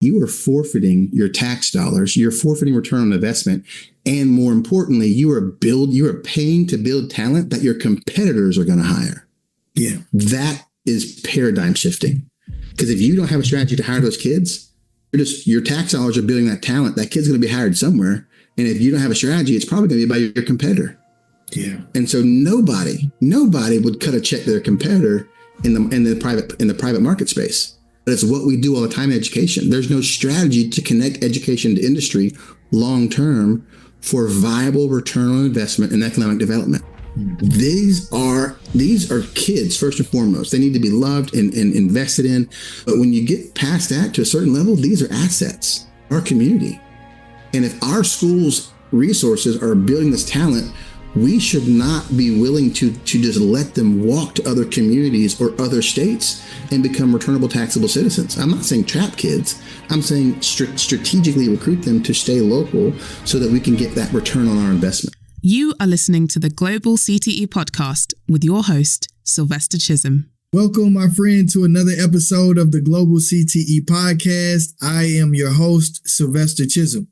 you are forfeiting your tax dollars. You're forfeiting return on investment. And more importantly, you are paying to build talent that your competitors are going to hire. Yeah. That is paradigm shifting. Because if you don't have a strategy to hire those kids, your tax dollars are building that talent. That kid's going to be hired somewhere. And if you don't have a strategy, it's probably going to be by your competitor. Yeah. And so nobody would cut a check to their competitor in the private market space. But it's what we do all the time in education. There's no strategy to connect education to industry long term for viable return on investment and economic development. These are kids first and foremost. They need to be loved and invested in. But when you get past that to a certain level, these are assets, our community. And if our schools' resources are building this talent, we should not be willing to just let them walk to other communities or other states and become returnable taxable citizens. I'm not saying trap kids. I'm saying strategically recruit them to stay local so that we can get that return on our investment. You are listening to the Global CTE Podcast with your host, Sylvester Chisom. Welcome, my friend, to another episode of the Global CTE Podcast. I am your host, Sylvester Chisom.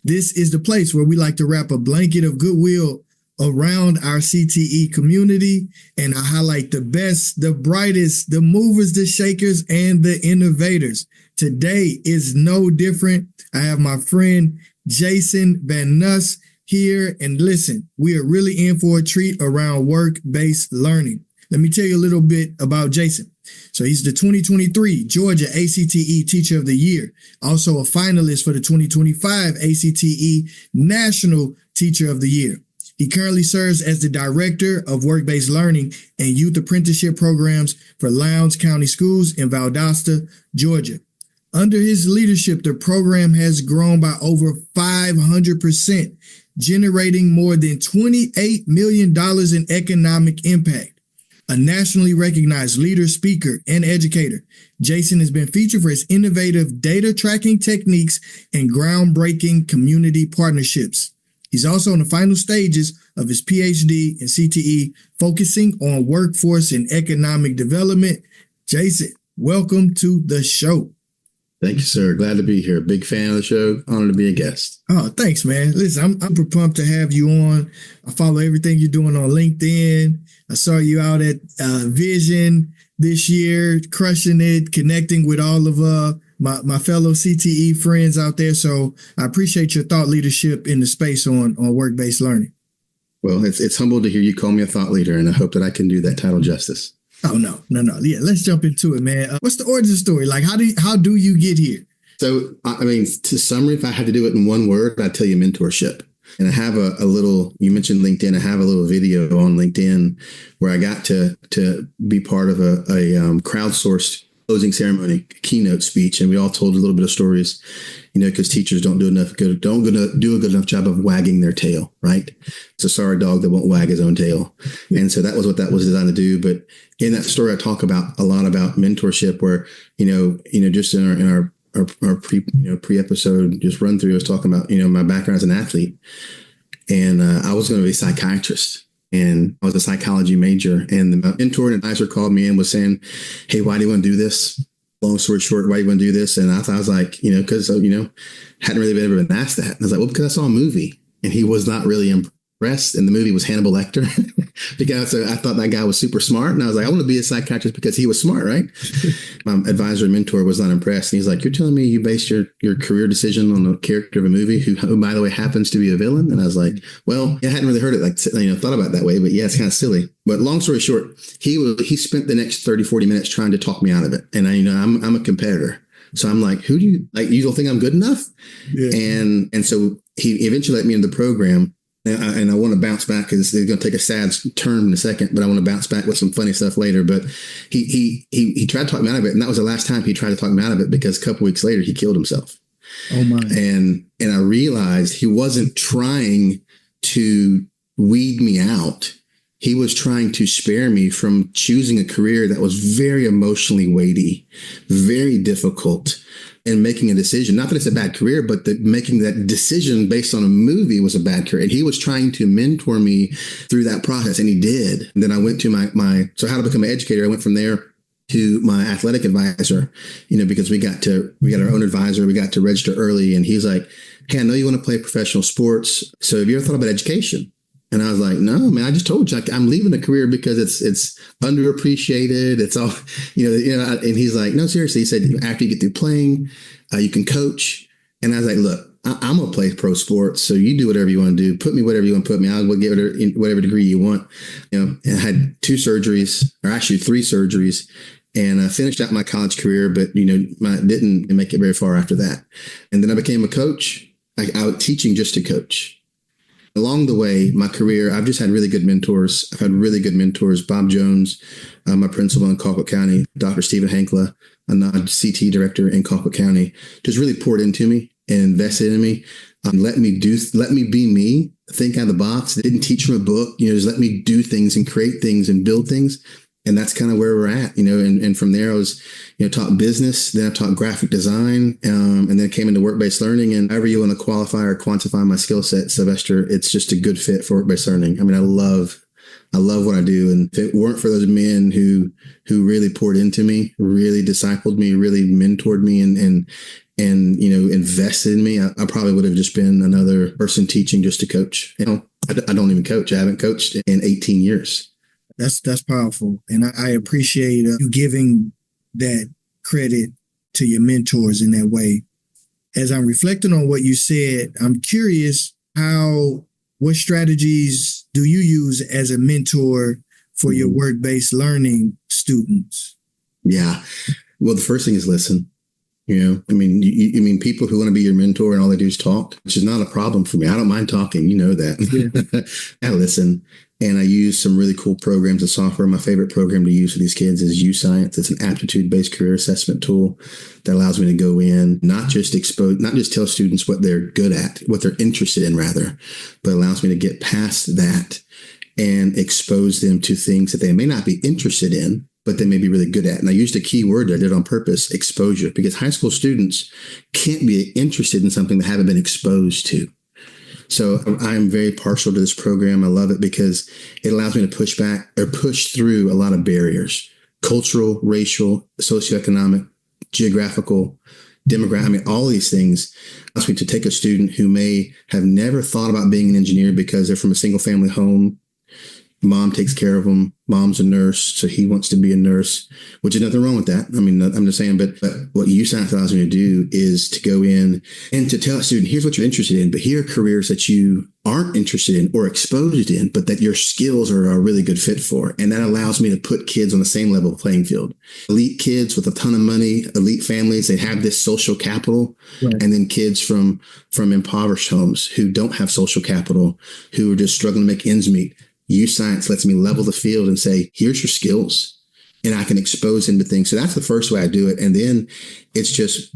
This is the place where we like to wrap a blanket of goodwill around our CTE community, and I highlight the best, the brightest, the movers, the shakers, and the innovators. Today is no different. I have my friend Jason Van Nus here, and listen, we are really in for a treat around work-based learning. Let me tell you a little bit about Jason. So he's the 2023 Georgia ACTE Teacher of the Year, also a finalist for the 2025 ACTE National Teacher of the Year. He currently serves as the Director of Work-Based Learning and Youth Apprenticeship Programs for Lowndes County Schools in Valdosta, Georgia. Under his leadership, the program has grown by over 500%, generating more than $28 million in economic impact. A nationally recognized leader, speaker, and educator, Jason has been featured for his innovative data tracking techniques and groundbreaking community partnerships. He's also in the final stages of his PhD in CTE, focusing on workforce and economic development. Jason, welcome to the show. Thank you, sir. Glad to be here. Big fan of the show. Honored to be a guest. Oh, thanks, man. Listen, I'm super pumped to have you on. I follow everything you're doing on LinkedIn. I saw you out at Vision this year, crushing it, connecting with all of my fellow CTE friends out there. So I appreciate your thought leadership in the space on work-based learning. Well, it's humble to hear you call me a thought leader, and I hope that I can do that title justice. Oh, no. Yeah, let's jump into it, man. What's the origin story? Like, how do you get here? So, I mean, to summary, if I had to do it in one word, I'd tell you mentorship. And I have a little, you mentioned LinkedIn, I have a little video on LinkedIn where I got to be part of a crowdsourced closing ceremony keynote speech, and we all told a little bit of stories, because teachers don't do a good enough job of wagging their tail, right? It's a sorry dog that won't wag his own tail, and so that was what that was designed to do. But in that story, I talk a lot about mentorship, where just in our pre-episode just run through, I was talking about my background as an athlete, and I was going to be a psychiatrist. And I was a psychology major, and the mentor and advisor called me and was saying, "Hey, why do you want to do this? Long story short, why do you want to do this?" And I was like, because, hadn't really ever been asked that. And I was like, well, because I saw a movie, and he was not really impressed. And the movie was Hannibal Lecter, because I thought that guy was super smart. And I was like, I want to be a psychiatrist because he was smart, right? My advisor and mentor was not impressed. And he's like, "You're telling me you based your career decision on the character of a movie who, by the way, happens to be a villain?" And I was like, well, I hadn't really heard it thought about it that way, but yeah, it's kind of silly. But long story short, he spent the next 30, 40 minutes trying to talk me out of it. And I'm a competitor. So I'm like, who do you like? You don't think I'm good enough? Yeah. And so he eventually let me into the program. And I want to bounce back because it's going to take a sad turn in a second, but I want to bounce back with some funny stuff later. But he tried to talk me out of it. And that was the last time he tried to talk me out of it, because a couple weeks later, he killed himself. Oh, my. And I realized he wasn't trying to weed me out. He was trying to spare me from choosing a career that was very emotionally weighty, very difficult, and making a decision. Not that it's a bad career, but that making that decision based on a movie was a bad career. And he was trying to mentor me through that process, and he did. And then I went to so how to become an educator. I went from there to my athletic advisor, because we got our own advisor. We got to register early, and he's like, "Hey, I know you want to play professional sports. So have you ever thought about education?" And I was like, "No, man, I just told you I'm leaving the career because it's underappreciated. It's all, and he's like, "No, seriously." He said, "After you get through playing, you can coach." And I was like, "Look, I'm going to play pro sports. So you do whatever you want to do. Put me whatever you want to put me. I'll get whatever degree you want." And I had 2 surgeries, or actually 3 surgeries, and I finished out my college career, but, didn't make it very far after that. And then I became a coach. I was teaching just to coach. Along the way, my career, I've just had really good mentors. I've had really good mentors. Bob Jones, my principal in Colquitt County, Dr. Stephen Hankla, a CTE director in Colquitt County, just really poured into me and invested in me. Let me be me, think out of the box. They didn't teach from a book, just let me do things and create things and build things. And that's kind of where we're at, and from there I was, taught business, then I taught graphic design, and then came into work-based learning. And however you want to qualify or quantify my skill set, Sylvester, it's just a good fit for work-based learning. I mean, I love what I do. And if it weren't for those men who really poured into me, really discipled me, really mentored me and invested in me, I probably would have just been another person teaching just to coach. I don't even coach. I haven't coached in 18 years. That's powerful. And I appreciate you giving that credit to your mentors in that way. As I'm reflecting on what you said, I'm curious what strategies do you use as a mentor for your work-based learning students? Yeah. Well, the first thing is listen. People who want to be your mentor and all they do is talk, which is not a problem for me. I don't mind talking. You know that. Yeah. I listen. And I use some really cool programs and software. My favorite program to use for these kids is U-Science. It's an aptitude-based career assessment tool that allows me to go in, not just tell students what they're good at, what they're interested in rather, but allows me to get past that and expose them to things that they may not be interested in, but they may be really good at. And I used a key word that I did on purpose, exposure, because high school students can't be interested in something they haven't been exposed to. So I'm very partial to this program. I love it because it allows me to push through a lot of barriers, cultural, racial, socioeconomic, geographical, demographic, all these things. Allows me to take a student who may have never thought about being an engineer because they're from a single family home. Mom takes care of him. Mom's a nurse, so he wants to be a nurse, which is nothing wrong with that. I mean, I'm just saying, but what U-Science allows me to do is to go in and to tell a student, here's what you're interested in, but here are careers that you aren't interested in or exposed in, but that your skills are a really good fit for. And that allows me to put kids on the same level playing field. Elite kids with a ton of money, elite families, they have this social capital. Right. And then kids from impoverished homes who don't have social capital, who are just struggling to make ends meet. U-Science lets me level the field and say, here's your skills, and I can expose them to things. So that's the first way I do it. And then it's just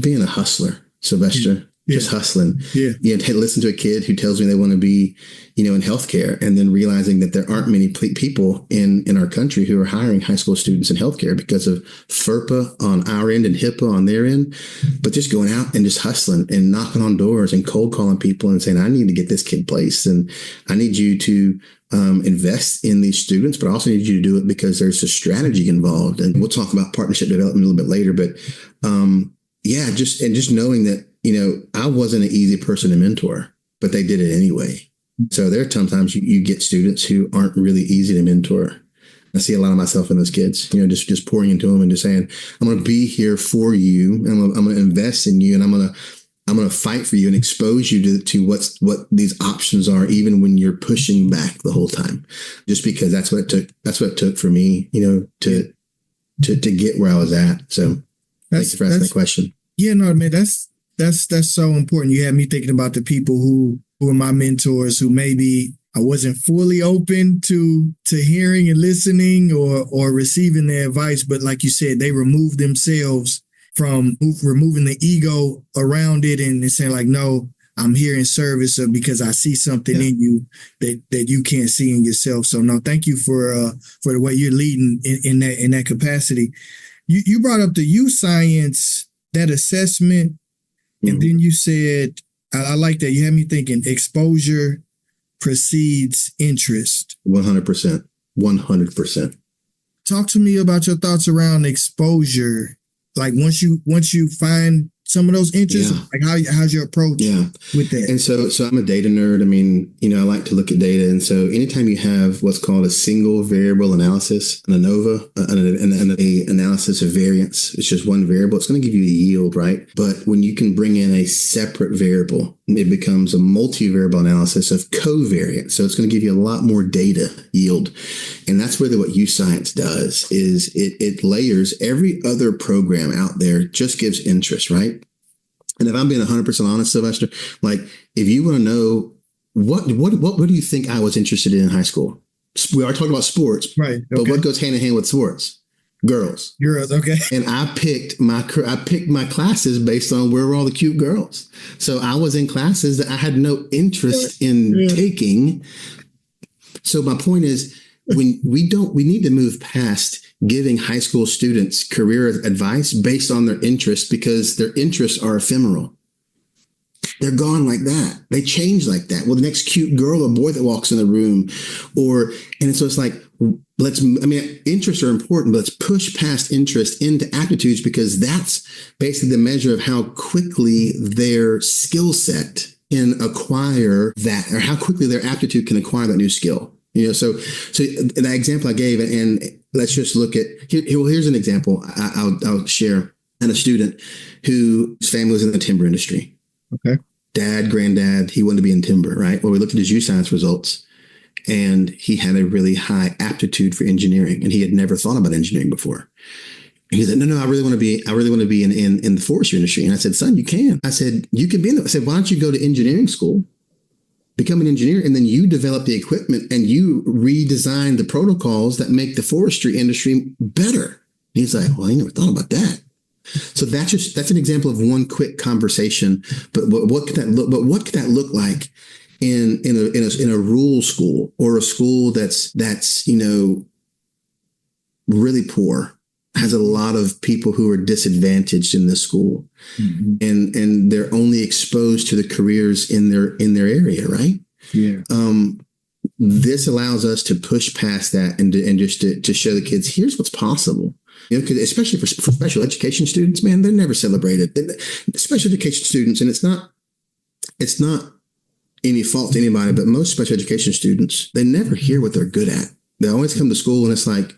being a hustler, Sylvester, just hustling. Yeah. Listen to a kid who tells me they want to be, in healthcare, and then realizing that there aren't many people in our country who are hiring high school students in healthcare because of FERPA on our end and HIPAA on their end, but just going out and just hustling and knocking on doors and cold calling people and saying, I need to get this kid placed, and I need you to invest in these students, but I also need you to do it because there's a strategy involved. And we'll talk about partnership development a little bit later, but just knowing that, I wasn't an easy person to mentor, but they did it anyway. So there are sometimes you get students who aren't really easy to mentor. I see a lot of myself in those kids, just pouring into them and just saying, I'm going to be here for you. And I'm going to invest in you, and I'm going to fight for you and expose you to what these options are, even when you're pushing back the whole time, just because that's what it took. That's what it took for me, to get where I was at. So thanks for asking that question. Yeah, no, man, that's so important. You had me thinking about the people who are my mentors, who maybe I wasn't fully open to hearing and listening or receiving their advice. But like you said, they removed themselves from removing the ego around it and saying like, no, I'm here in service of, because I see something in you that you can't see in yourself. So no, thank you for the way you're leading in that capacity. You brought up the U-Science, that assessment. And then you said, I like that. You had me thinking exposure precedes interest. 100%. 100%. talk to me about your thoughts around exposure. Like once you find some of those interests, like how's your approach with that? And so I'm a data nerd. I mean, I like to look at data. And so anytime you have what's called a single variable analysis, an ANOVA, an analysis of variance, it's just one variable, it's going to give you a yield, right? But when you can bring in a separate variable, it becomes a multivariable analysis of covariance. So it's going to give you a lot more data yield. And that's really what UScience does, is it layers every other program out there, just gives interest, right? And if I'm being 100% honest, Sylvester, like if you want to know what do you think I was interested in high school? We are talking about sports, right? Okay. But what goes hand in hand with sports? Girls. Okay. And I picked my classes based on where were all the cute girls. So I was in classes that I had no interest in taking. So my point is, we need to move past giving high school students career advice based on their interests, because their interests are ephemeral. They're gone like that. They change like that. Well, the next cute girl or boy that walks in the room, and so it's like, interests are important, but let's push past interest into aptitudes, because that's basically the measure of how quickly their skill set can acquire that, or how quickly their aptitude can acquire that new skill. So that example I gave, and let's just look at here's an example I'll share. And a student whose family was in the timber industry. Okay. Dad, granddad, he wanted to be in timber, right? Well, we looked at his UScience results, and he had a really high aptitude for engineering, and he had never thought about engineering before. He said, no, I really want to be in the forestry industry. And I said, son, you can. I said, you can be in it. I said, why don't you go to engineering school, become an engineer, and then you develop the equipment and you redesign the protocols that make the forestry industry better. And he's like, well, I never thought about that. So that's an example of one quick conversation. But what could that look? But what could that look like in a rural school, or a school that's really poor, has a lot of people who are disadvantaged in this school, and they're only exposed to the careers in their area, right? Yeah. This allows us to push past that and just to show the kids, here's what's possible. Because especially for special education students, man, they're never celebrated. Special education students, and it's not any fault to anybody, but most special education students, they never hear what they're good at. They always come to school and it's like,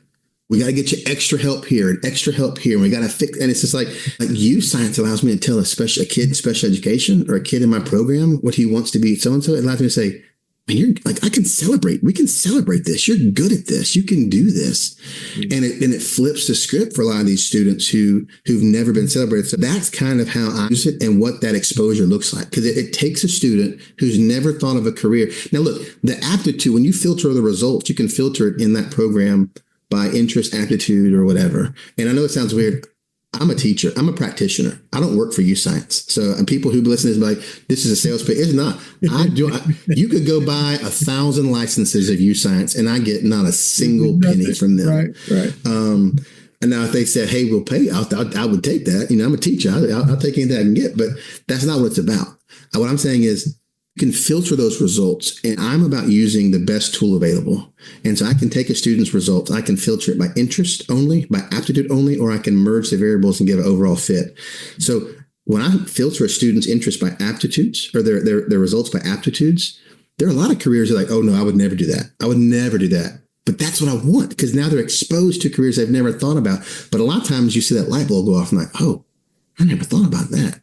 we got to get you extra help here and extra help here. And we got to fix. And it's just like UScience allows me to tell a kid in special education, or a kid in my program, what he wants to be so-and-so. It allows me to say, man, you're like, I can celebrate. We can celebrate this. You're good at this. You can do this. And it flips the script for a lot of these students who've never been celebrated. So that's kind of how I use it and what that exposure looks like. Because it takes a student who's never thought of a career. Now, look, the aptitude, when you filter the results, you can filter it in that program by interest, aptitude, or whatever. And I know it sounds weird. I'm a teacher. I'm a practitioner. I don't work for UScience. So, and people who listen is like, this is a sales pitch. It's not. You could go buy 1,000 licenses of UScience, and I get not a single penny from them. Right. And now if they said, hey, we'll pay, I would take that. I'm a teacher. I'll take anything I can get. But that's not what it's about. What I'm saying is, you can filter those results, and I'm about using the best tool available. And so I can take a student's results, I can filter it by interest only, by aptitude only, or I can merge the variables and give an overall fit. So when I filter a student's interest by aptitudes, or their results by aptitudes, there are a lot of careers that are like, oh no, I would never do that. I would never do that. But that's what I want, because now they're exposed to careers they've never thought about. But a lot of times you see that light bulb go off and like, oh, I never thought about that.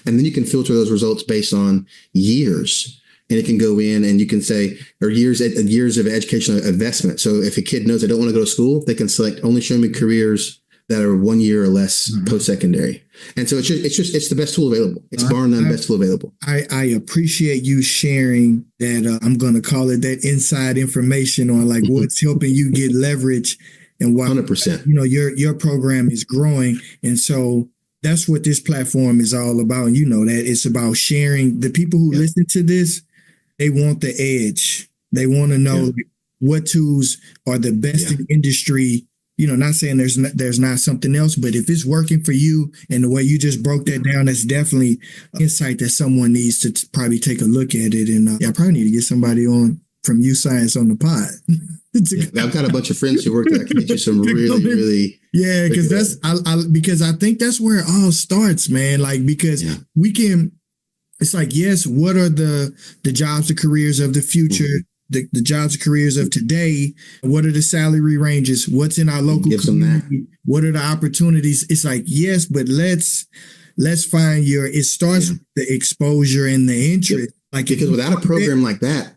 And then you can filter those results based on years. And it can go in and you can say, or years of educational investment. So if a kid knows they don't want to go to school, they can select only show me careers that are 1 year or less post-secondary. And so it's the best tool available. It's bar none best tool available. I appreciate you sharing that. I'm going to call it that inside information on like what's helping you get leverage, and why 100%. Your program is growing. And so that's what this platform is all about. And that it's about sharing. The people who listen to this, they want the edge. They want to know what tools are the best in industry. Not saying there's not something else, but if it's working for you and the way you just broke that down, that's definitely insight that someone needs to probably take a look at it. And I probably need to get somebody on from U Science on the pod. I've got a bunch of friends who work there. I can get you some really. Yeah, because because I think that's where it all starts, man. Like, because we can, it's like, yes, what are the jobs, the careers of the future, the jobs, the careers of today? What are the salary ranges? What's in our local community? What are the opportunities? It's like, yes, but let's find it starts with the exposure and the interest. Like, because without a program like that,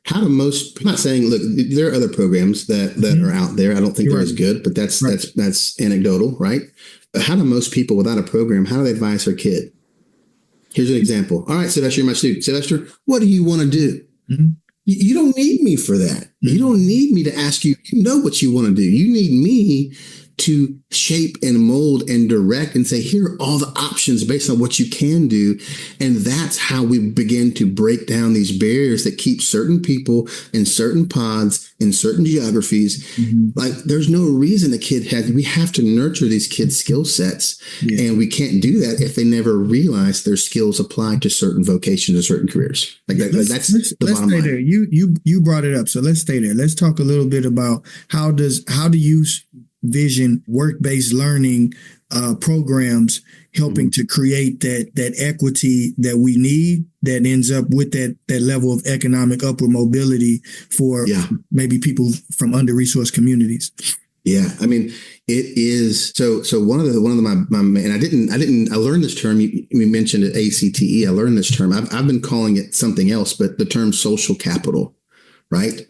how do most, I'm not saying, look, there are other programs that are out there. I don't think they're as good, but that's anecdotal, right? But how do most people without a program, how do they advise their kid? Here's an example. All right, Sylvester, you're my student. Sylvester, what do you want to do? Mm-hmm. You don't need me for that. Mm-hmm. You don't need me to ask you. You know what you want to do. You need me to shape and mold and direct and say, here are all the options based on what you can do. And that's how we begin to break down these barriers that keep certain people in certain pods, in certain geographies. Mm-hmm. Like, there's no reason we have to nurture these kids' skill sets. Yeah. And we can't do that if they never realize their skills apply to certain vocations or certain careers. Let's bottom line. There. You brought it up. So let's stay there. Let's talk a little bit about how do you vision work-based learning programs helping to create that equity that we need, that ends up with that level of economic upward mobility for maybe people from under-resourced communities. Yeah, I mean, it is so. One of my and I learned this term. You mentioned it, ACTE. I learned this term. I've been calling it something else, but the term social capital, right?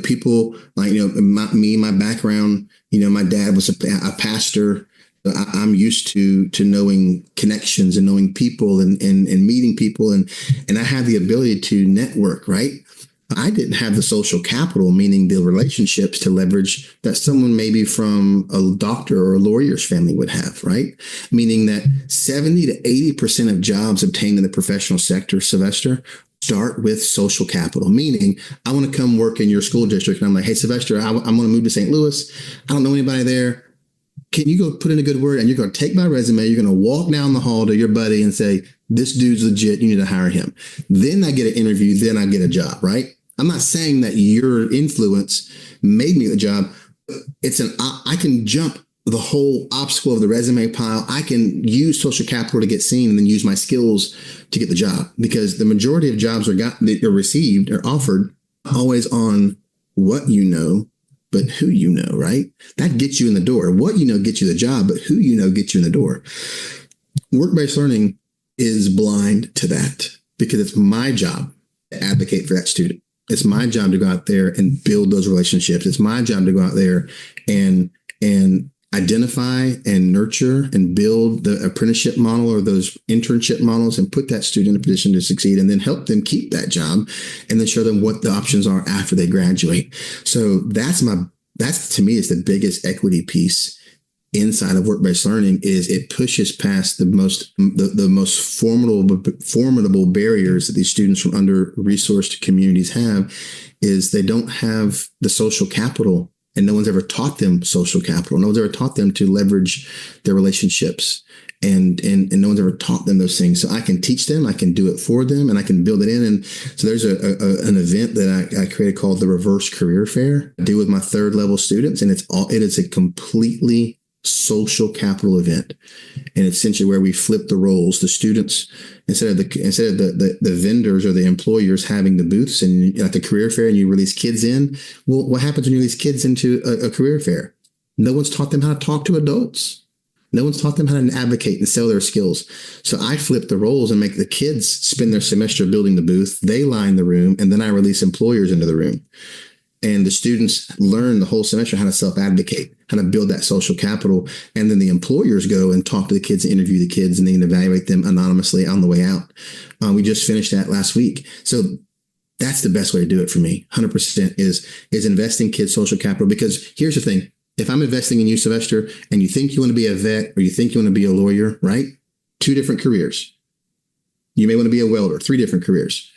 People like, my background, my dad was a pastor. I'm used to knowing connections and knowing people and meeting people. And I have the ability to network, right? I didn't have the social capital, meaning the relationships to leverage that someone maybe from a doctor or a lawyer's family would have, right? Meaning that 70 to 80% of jobs obtained in the professional sector, Sylvester, start with social capital, meaning I want to come work in your school district. And I'm like, hey, Sylvester, I want to move to St. Louis. I don't know anybody there. Can you go put in a good word? And you're going to take my resume. You're going to walk down the hall to your buddy and say, this dude's legit. You need to hire him. Then I get an interview. Then I get a job, right? I'm not saying that your influence made me the job. I can jump the whole obstacle of the resume pile. I can use social capital to get seen and then use my skills to get the job, because the majority of jobs that are received or offered always on what you know, but who you know, right? That gets you in the door. What you know gets you the job, but who you know gets you in the door. Work-based learning is blind to that, because it's my job to advocate for that student. It's my job to go out there and build those relationships. It's my job to go out there and identify and nurture and build the apprenticeship model or those internship models and put that student in a position to succeed, and then help them keep that job and then show them what the options are after they graduate. So that's to me is the biggest equity piece inside of work-based learning. Is it pushes past the most formidable barriers that these students from under-resourced communities have. Is they don't have the social capital. And no one's ever taught them social capital. No one's ever taught them to leverage their relationships. And no one's ever taught them those things. So I can teach them, I can do it for them, and I can build it in. And so there's an event that I created called the Reverse Career Fair. I do with my third level students, and it is a completely social capital event. And it's essentially where we flip the roles. The students, instead of the vendors or the employers having the booths and at the career fair, and you release kids in. Well, what happens when you release kids into a career fair? No one's taught them how to talk to adults. No one's taught them how to advocate and sell their skills. So I flip the roles and make the kids spend their semester building the booth. They line the room, and then I release employers into the room. And the students learn the whole semester how to self-advocate, how to build that social capital. And then the employers go and talk to the kids and interview the kids, and they can evaluate them anonymously on the way out. We just finished that last week. So that's the best way to do it for me. 100% is investing kids' social capital. Because here's the thing. If I'm investing in you, Sylvester, and you think you want to be a vet or you think you want to be a lawyer, right? 2 different careers. You may want to be a welder, 3 different careers.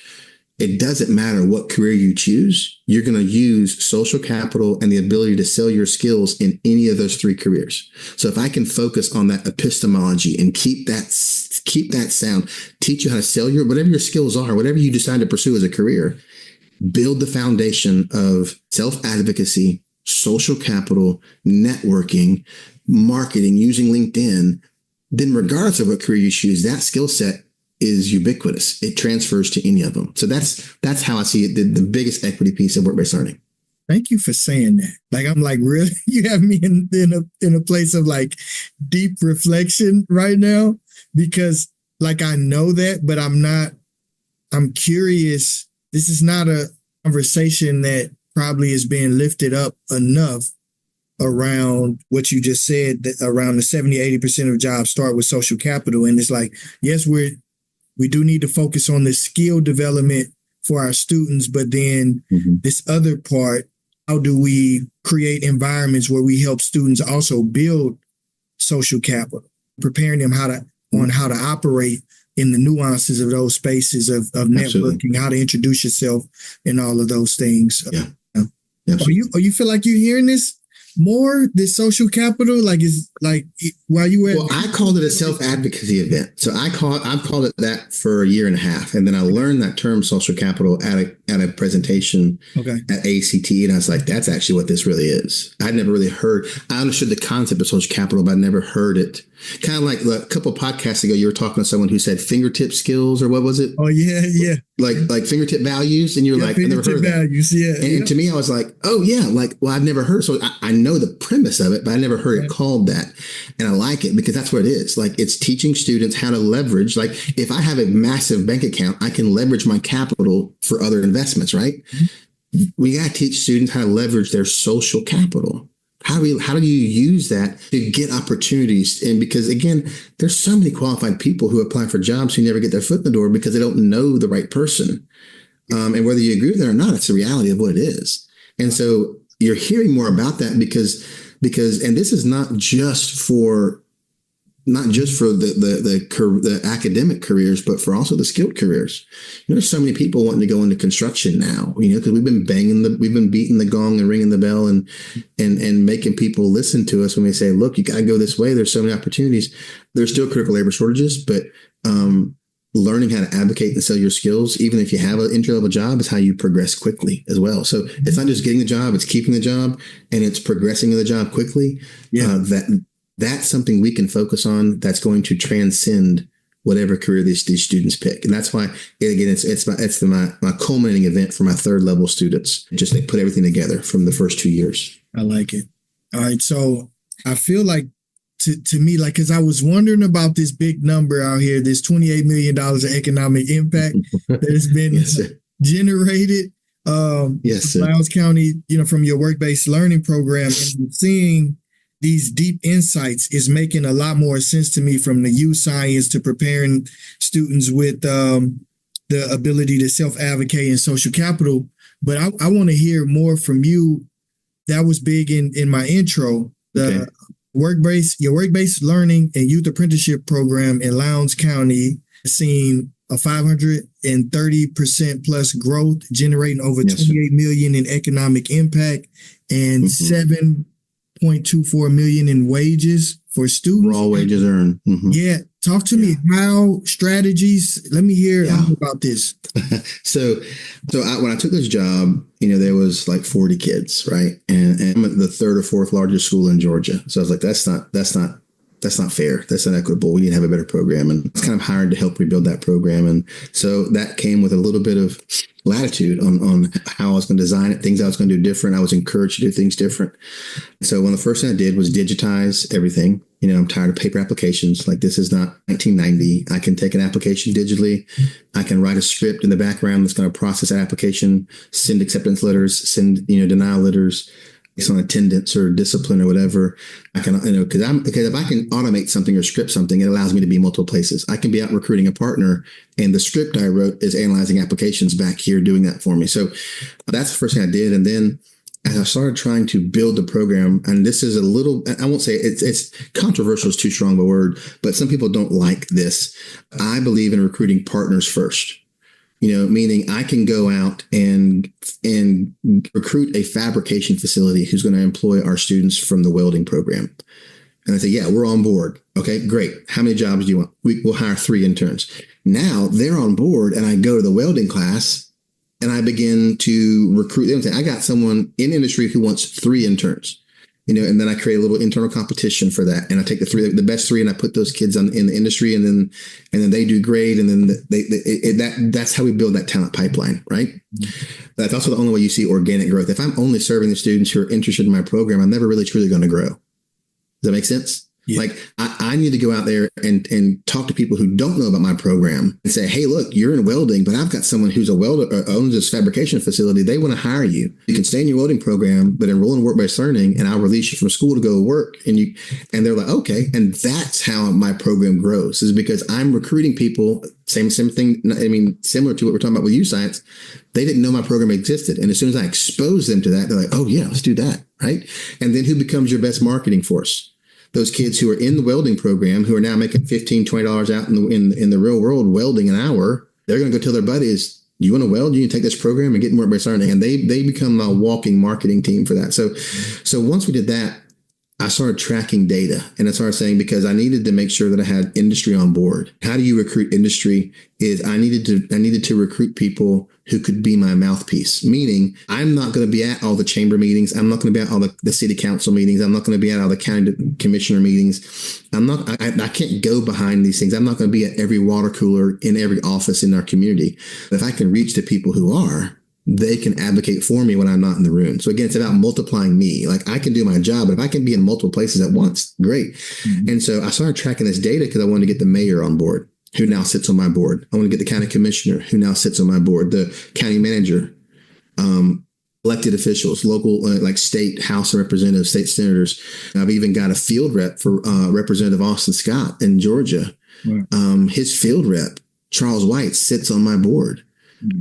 It doesn't matter what career you choose. You're going to use social capital and the ability to sell your skills in any of those 3 careers. So if I can focus on that epistemology and keep that sound, teach you how to sell whatever your skills are, whatever you decide to pursue as a career, build the foundation of self-advocacy, social capital, networking, marketing, using LinkedIn, then regardless of what career you choose, that skill set is ubiquitous. It transfers to any of them. So that's how I see it, the biggest equity piece of work-based learning. Thank you for saying that. Like, I'm like, really? You have me in a place of like deep reflection right now, because like, I know that, but I'm curious. This is not a conversation that probably is being lifted up enough around what you just said, that around the 70-80% of jobs start with social capital. And it's like, yes, we do need to focus on the skill development for our students, but then this other part, how do we create environments where we help students also build social capital, preparing them on how to operate in the nuances of those spaces of networking, how to introduce yourself, and all of those things. Yeah. Are you feel like you're hearing this more, this social capital? Like, is like while you were? Well, I called it a self-advocacy event. So I've called it that for a year and a half. And then I learned that term social capital at a presentation at ACT. And I was like, that's actually what this really is. I'd never really heard, I understood the concept of social capital, but I never heard it. Kind of like a couple of podcasts ago, you were talking to someone who said fingertip skills, or what was it? Oh, yeah. Like fingertip values. And you're like, I never heard of that. Values, And to me, I was like, oh yeah, like, well, I've never heard. So I know the premise of it, but I never heard it called that. And I like it because that's what it is. Like, it's teaching students how to leverage. Like, if I have a massive bank account, I can leverage my capital for other investments, right? We got to teach students how to leverage their social capital. How do you use that to get opportunities? And because, again, there's so many qualified people who apply for jobs who never get their foot in the door because they don't know the right person. And whether you agree with it or not, it's the reality of what it is. And so you're hearing more about that because, and this is not just for the academic careers, but for also the skilled careers. There's so many people wanting to go into construction now, because we've been beating the gong and ringing the bell and making people listen to us when we say, look, you got to go this way. There's so many opportunities. There's still critical labor shortages, but learning how to advocate and sell your skills, even if you have an entry-level job, is how you progress quickly as well. So it's not just getting the job, it's keeping the job, and it's progressing in the job quickly. That's something we can focus on that's going to transcend whatever career these students pick. And that's why, again, it's my culminating event for my third level students. Just they put everything together from the first 2 years. I like it. All right. So I feel like to me, like, because I was wondering about this big number out here, this $28 million of economic impact that has been generated. Lowndes County, from your work-based learning program, and seeing these deep insights is making a lot more sense to me, from the youth science to preparing students with the ability to self-advocate and social capital. But I want to hear more from you. That was big in my intro. Your work-based learning and youth apprenticeship program in Lowndes County has seen a 530% plus growth, generating over $28 million in economic impact and $7.24 million in wages for students. Raw wages earned. Yeah. Talk to me how strategies. Let me hear about this. So when I took this job, there was like 40 kids, right? And I'm at the third or fourth largest school in Georgia. So I was like, that's not fair. That's not equitable. We need to have a better program. And it's kind of hired to help rebuild that program. And so that came with a little bit of latitude on how I was going to design it, things I was going to do different. I was encouraged to do things different. So one of the first things I did was digitize everything. I'm tired of paper applications. Like, this is not 1990. I can take an application digitally. I can write a script in the background that's going to process that application, send acceptance letters, send, denial letters, based on attendance or discipline or whatever. I can, because if I can automate something or script something, it allows me to be multiple places. I can be out recruiting a partner, and the script I wrote is analyzing applications back here, doing that for me. So that's the first thing I did. And then as I started trying to build the program, and this is a little, I won't say it's controversial is too strong of a word, but some people don't like this. I believe in recruiting partners first. Meaning I can go out and recruit a fabrication facility who's going to employ our students from the welding program. And I say, yeah, we're on board. Okay, great. How many jobs do you want? We'll hire 3 interns. Now they're on board, and I go to the welding class, and I begin to recruit them. I got someone in industry who wants 3 interns, and then I create a little internal competition for that. And I take the best 3, and I put those kids in the industry, and then they do great. And then that's how we build that talent pipeline, right? Mm-hmm. That's also the only way you see organic growth. If I'm only serving the students who are interested in my program, I'm never really truly going to grow. Does that make sense? Yeah. Like I need to go out there and talk to people who don't know about my program and say, hey, look, you're in welding, but I've got someone who's a welder or owns this fabrication facility. They want to hire you. You can stay in your welding program, but enroll in work-based learning, and I'll release you from school to go work. And they're like, okay. And that's how my program grows, is because I'm recruiting people. Same thing. I mean, similar to what we're talking about with U-Science. They didn't know my program existed. And as soon as I expose them to that, they're like, oh yeah, let's do that. Right. And then who becomes your best marketing force? Those kids who are in the welding program, who are now making $15, $20 out in the real world welding an hour. They're going to go tell their buddies, you want to weld? You need to take this program and get in work-based learning. And they become a walking marketing team for that. So once we did that, I started tracking data, and I started saying, because I needed to make sure that I had industry on board. How do you recruit industry? Is I needed to recruit people who could be my mouthpiece, meaning I'm not going to be at all the chamber meetings. I'm not going to be at all the city council meetings. I'm not going to be at all the county commissioner meetings. I can't go behind these things. I'm not going to be at every water cooler in every office in our community. But if I can reach the people who are, they can advocate for me when I'm not in the room. So again, it's about multiplying me. Like I can do my job, but if I can be in multiple places at once, great. Mm-hmm. And so I started tracking this data because I wanted to get the mayor on board, who now sits on my board. I want to get the county commissioner, who now sits on my board, the county manager, elected officials, local, like state House of Representatives, state senators. I've even got a field rep for Representative Austin Scott in Georgia. Wow. His field rep, Charles White, sits on my board.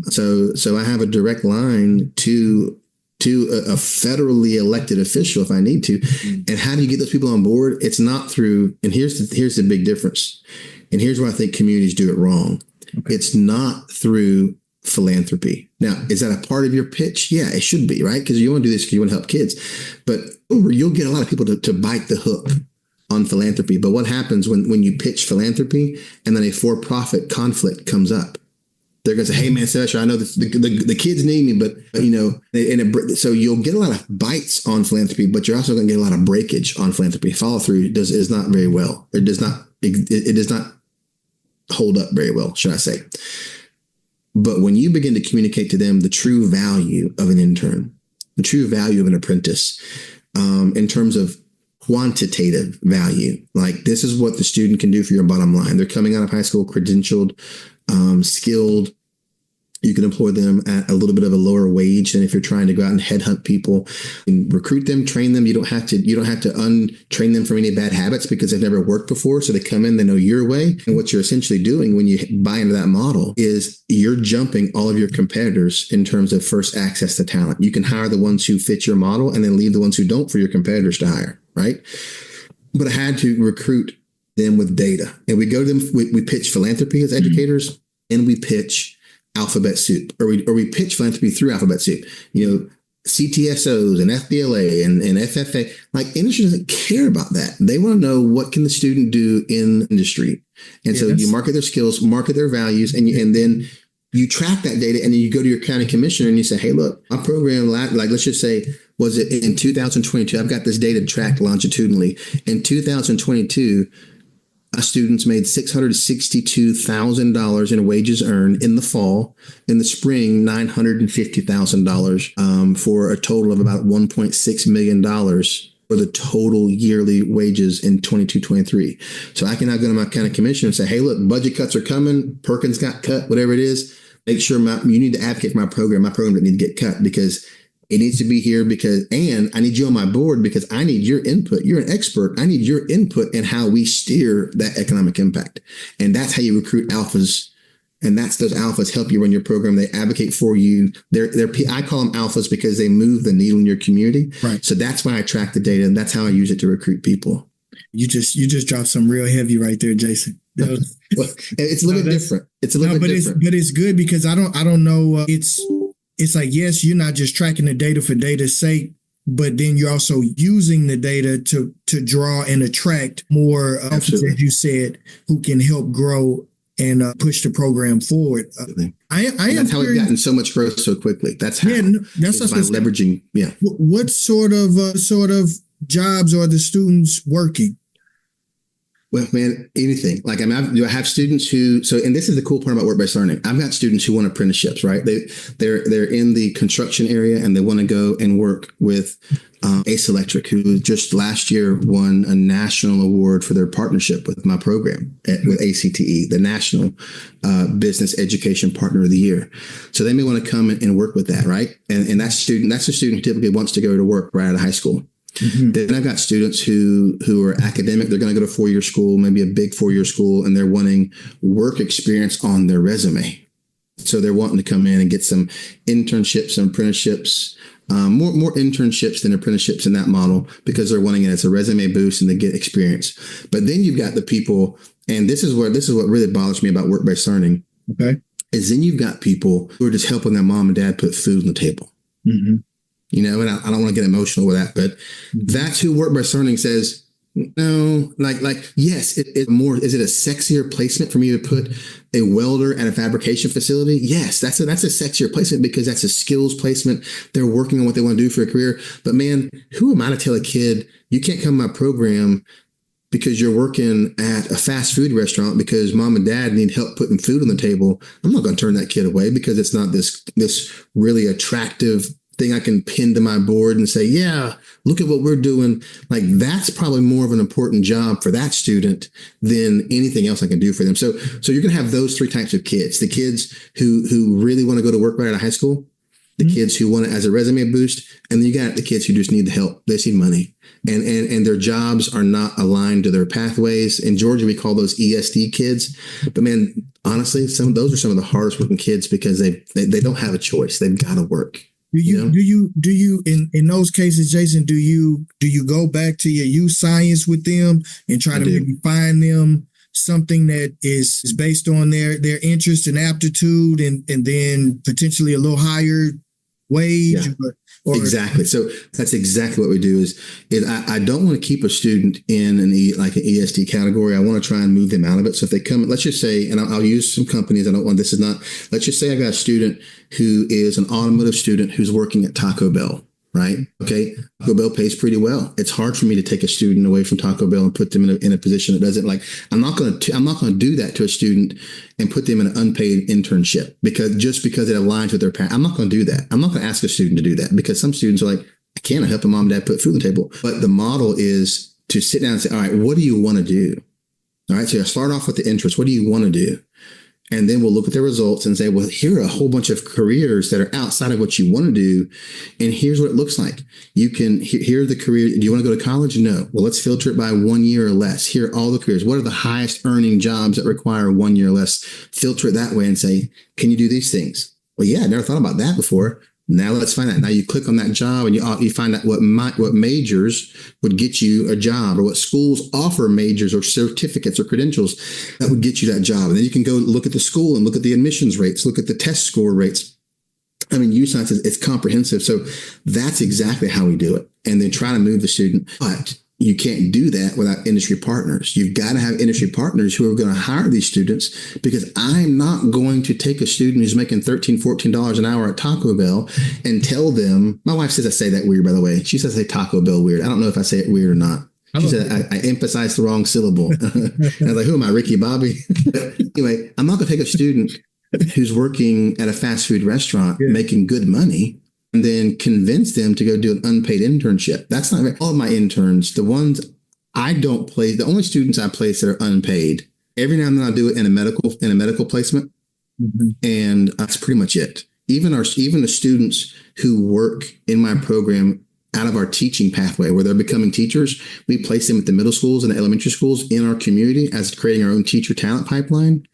So I have a direct line to a federally elected official if I need to. And how do you get those people on board? It's not through, and here's the big difference. And here's where I think communities do it wrong. Okay. It's not through philanthropy. Now, is that a part of your pitch? Yeah, it should be, right? Because you want to do this because you want to help kids. But you'll get a lot of people to bite the hook on philanthropy. But what happens when you pitch philanthropy and then a for-profit conflict comes up? They're going to say, hey, man, Sylvester, I know the kids need me, but, so you'll get a lot of bites on philanthropy, but you're also going to get a lot of breakage on philanthropy. Follow through is not very well. It does not hold up very well, should I say. But when you begin to communicate to them the true value of an intern, the true value of an apprentice, in terms of quantitative value, like this is what the student can do for your bottom line. They're coming out of high school credentialed, skilled. You can employ them at a little bit of a lower wage than if you're trying to go out and headhunt people and recruit them, train them. You don't have to untrain them from any bad habits because they've never worked before. So they come in, they know your way. And what you're essentially doing when you buy into that model is you're jumping all of your competitors in terms of first access to talent. You can hire the ones who fit your model and then leave the ones who don't for your competitors to hire, right? But I had to recruit them with data. And we go to them, we pitch philanthropy as educators, and we pitch alphabet soup, or we pitch philanthropy through alphabet soup. CTSOs and FBLA and FFA. Like industry doesn't care about that. They want to know what can the student do in industry. And so you market their skills, market their values, and then you track that data, and then you go to your county commissioner and you say, hey, look, my program, like let's just say, was it in 2022? I've got this data tracked longitudinally. In 2022, our students made $662,000 in wages earned in the fall. In the spring, $950,000 for a total of about $1.6 million for the total yearly wages in 22-23. So I can now go to my county commissioner and say, hey, look, budget cuts are coming. Perkins got cut, whatever it is. Make sure you need to advocate for my program. My program doesn't need to get cut because it needs to be here and I need you on my board because I need your input. You're an expert. I need your input in how we steer that economic impact. And that's how you recruit alphas. And those alphas help you run your program. They advocate for you. I call them alphas because they move the needle in your community. Right. So that's why I track the data, and that's how I use it to recruit people. You just dropped some real heavy right there, Jason. Well, it's a little bit different. It's a little bit different. But it's good because I don't know. It's like, yes, you're not just tracking the data for data's sake, but then you're also using the data to draw and attract more, as you said, who can help grow and push the program forward. That's how we've gotten so much growth so quickly. That's how. That's by leveraging. Yeah. What sort of jobs are the students working? Well, man, anything. Like I have students who, and this is the cool part about work-based learning. I've got students who want apprenticeships, right? They're in the construction area and they want to go and work with Ace Electric, who just last year won a national award for their partnership with my program with ACTE, the National Business Education Partner of the Year. So they may want to come and work with that, right? And that's a student who typically wants to go to work right out of high school. Mm-hmm. Then I've got students who are academic. They're going to go to 4-year school, maybe a big 4-year school, and they're wanting work experience on their resume. So they're wanting to come in and get some internships and apprenticeships, more internships than apprenticeships in that model, because they're wanting it as a resume boost and they get experience. But then you've got the people, and this is what really bothers me about work-based learning. Okay, is then you've got people who are just helping their mom and dad put food on the table. Mm-hmm. And I don't want to get emotional with that, but that's who work-based learning says, no, yes, it more, is it a sexier placement for me to put a welder at a fabrication facility? Yes, that's a sexier placement because that's a skills placement. They're working on what they want to do for a career. But man, who am I to tell a kid, you can't come to my program because you're working at a fast food restaurant because mom and dad need help putting food on the table? I'm not going to turn that kid away because it's not this really attractive thing I can pin to my board and say, yeah, look at what we're doing. Like that's probably more of an important job for that student than anything else I can do for them. So you're going to have those 3 types of kids: the kids who really want to go to work right out of high school, the kids who want it as a resume boost, and then you got the kids who just need the help. They need money, and their jobs are not aligned to their pathways. In Georgia, we call those ESD kids. But man, honestly, those are some of the hardest working kids because they don't have a choice. They've got to work. Do you in those cases, Jason, do you go back to your youth science with them and try to maybe find them something that is based on their interest and aptitude and then potentially a little higher wage? Yeah. Exactly. So that's exactly what we do is I don't want to keep a student in an ESD category. I want to try and move them out of it. So if they come, let's just say, and I'll use some companies. Let's just say I got a student who is an automotive student who's working at Taco Bell, right? Okay. Taco Bell pays pretty well. It's hard for me to take a student away from Taco Bell and put them in a position that doesn't I'm not going to do that to a student and put them in an unpaid internship because it aligns with their path. I'm not going to do that. I'm not going to ask a student to do that because some students are like, I can't help a mom and dad put food on the table. But the model is to sit down and say, all right, what do you want to do? All right. So I start off with the interest. What do you want to do? And then we'll look at the results and say, well, here are a whole bunch of careers that are outside of what you want to do. And here's what it looks like. Here are the career. Do you want to go to college? No. Well, let's filter it by 1 year or less. Here are all the careers. What are the highest earning jobs that require 1 year or less? Filter it that way and say, can you do these things? Well, yeah, I never thought about that before. Now let's find out. Now you click on that job and you find out what majors would get you a job, or what schools offer majors or certificates or credentials that would get you that job. And then you can go look at the school and look at the admissions rates, look at the test score rates. I mean, youth science it's comprehensive. So that's exactly how we do it. And then try to move the student. But you can't do that without industry partners. You've got to have industry partners who are going to hire these students, because I'm not going to take a student who's making $13, $14 an hour at Taco Bell and tell them, my wife says I say that weird, by the way. She says I say Taco Bell weird. I don't know if I say it weird or not. She said I emphasized the wrong syllable. And I was like, who am I, Ricky Bobby? Anyway, I'm not going to take a student who's working at a fast food restaurant making good money and then convince them to go do an unpaid internship. That's not all of my interns. The ones I don't place, the only students I place that are unpaid, every now and then I'll do it in a medical placement. Mm-hmm. And that's pretty much it. Even the students who work in my program out of our teaching pathway, where they're becoming teachers, we place them at the middle schools and the elementary schools in our community as creating our own teacher talent pipeline.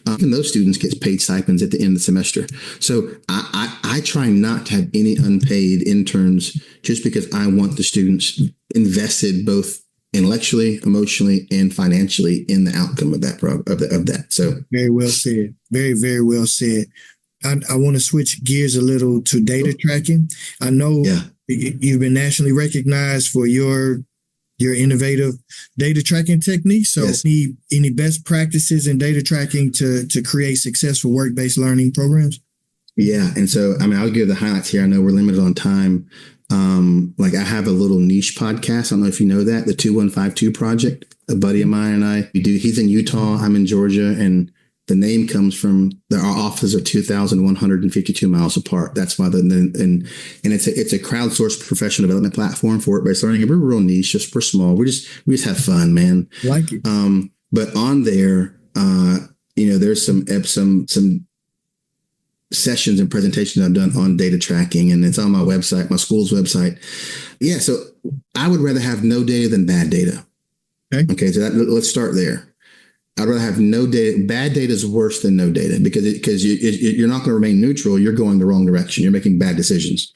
Even those students get paid stipends at the end of the semester. So I try not to have any unpaid interns, just because I want the students invested both intellectually, emotionally, and financially in the outcome of that. So very well said. Very, very well said. I want to switch gears a little to data tracking. I know you've been nationally recognized for your your innovative data tracking techniques. So Yes. any best practices in data tracking to create successful work-based learning programs? Yeah. And so, I mean, I'll give the highlights here. I know we're limited on time. Like I have a little niche podcast. I don't know if you know that, the 2152 Project. A buddy of mine and I, he's in Utah, I'm in Georgia, and the name comes from our offices are 2,152 miles apart. That's why and it's a crowdsourced professional development platform for work-based learning. And we're real niche, we're small. We just have fun, man. Like it. But on there, there's some sessions and presentations I've done on data tracking, and it's on my website, my school's website. Yeah. So I would rather have no data than bad data. Okay. So let's start there. I'd rather have no data. Bad data is worse than no data because you're not going to remain neutral. You're going the wrong direction. You're making bad decisions.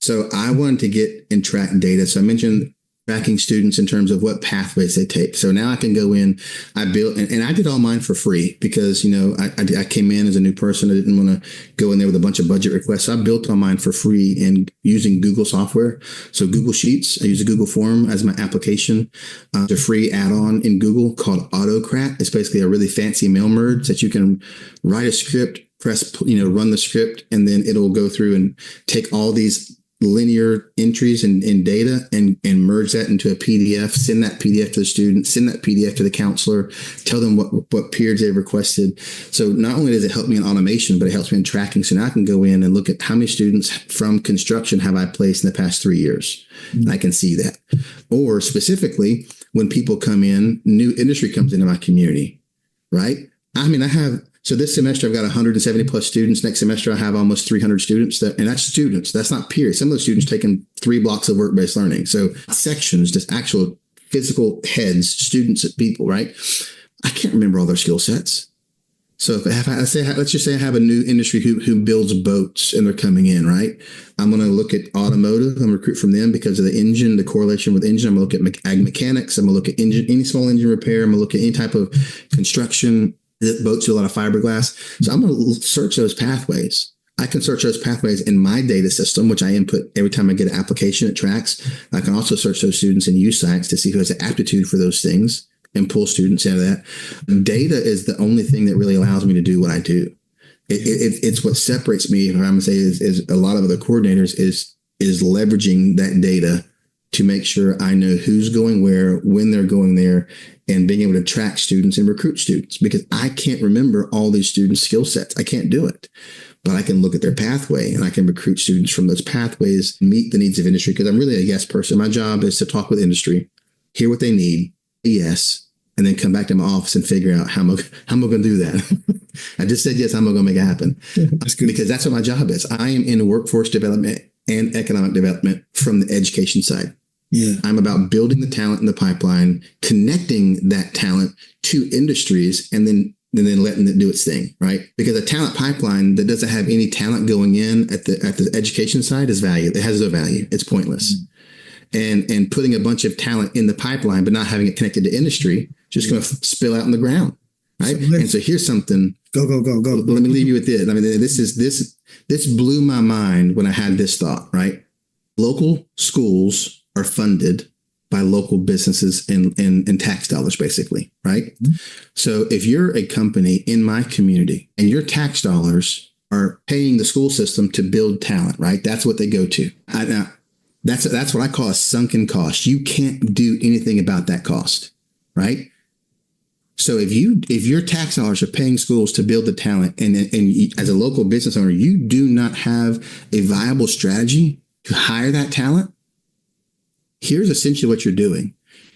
So I wanted to get and track data. So I mentioned tracking students in terms of what pathways they take. So now I can go in, I built, and I did all mine for free because, I came in as a new person. I didn't want to go in there with a bunch of budget requests. So I built all mine for free and using Google software. So Google Sheets, I use a Google form as my application. It's a free add-on in Google called Autocrat. It's basically a really fancy mail merge that you can write a script, press, run the script, and then it'll go through and take all these linear entries in data and merge that into a PDF, send that PDF to the student, send that PDF to the counselor, tell them what periods they've requested. So not only does it help me in automation, but it helps me in tracking. So now I can go in and look at how many students from construction have I placed in the past 3 years. And I can see that. Or specifically, when people come in, new industry comes into my community, right? I mean, so this semester, I've got 170 plus students. Next semester, I have almost 300 students. And that's students. That's not peers. Some of the students taking 3 blocks of work-based learning. So sections, just actual physical heads, students, people, right? I can't remember all their skill sets. So let's just say I have a new industry who builds boats and they're coming in, right? I'm going to look at automotive. I'm going to recruit from them because of the engine, the correlation with engine. I'm going to look at ag mechanics. I'm going to look at any small engine repair. I'm going to look at any type of construction. Boats do a lot of fiberglass. So I'm going to search those pathways. I can search those pathways in my data system, which I input every time I get an application, it tracks. I can also search those students in sites to see who has the aptitude for those things and pull students out of that. Data is the only thing that really allows me to do what I do. It's what separates me, if I'm going to say, is a lot of other coordinators is leveraging that data to make sure I know who's going where, when they're going there, and being able to track students and recruit students, because I can't remember all these students' skill sets. I can't do it, but I can look at their pathway and I can recruit students from those pathways, meet the needs of industry, because I'm really a yes person. My job is to talk with industry, hear what they need, yes, and then come back to my office and figure out how am I going to do that. I just said yes, how am I going to make it happen? That's good. Because that's what my job is. I am in workforce development and economic development from the education side. Yeah. I'm about building the talent in the pipeline, connecting that talent to industries, and then letting it do its thing, right? Because a talent pipeline that doesn't have any talent going in at the education side is value. It has no value. It's pointless. Mm-hmm. And putting a bunch of talent in the pipeline, but not having it connected to industry, just going to spill out on the ground, right? And so here's something. Go. Let me leave you with this. I mean, this blew my mind when I had this thought, right? Local schools are funded by local businesses and tax dollars, basically, right? Mm-hmm. So if you're a company in my community and your tax dollars are paying the school system to build talent, right? That's what they go to. That's what I call a sunken cost. You can't do anything about that cost, right? So if your tax dollars are paying schools to build the talent, and as a local business owner, you do not have a viable strategy to hire that talent, here's essentially what you're doing.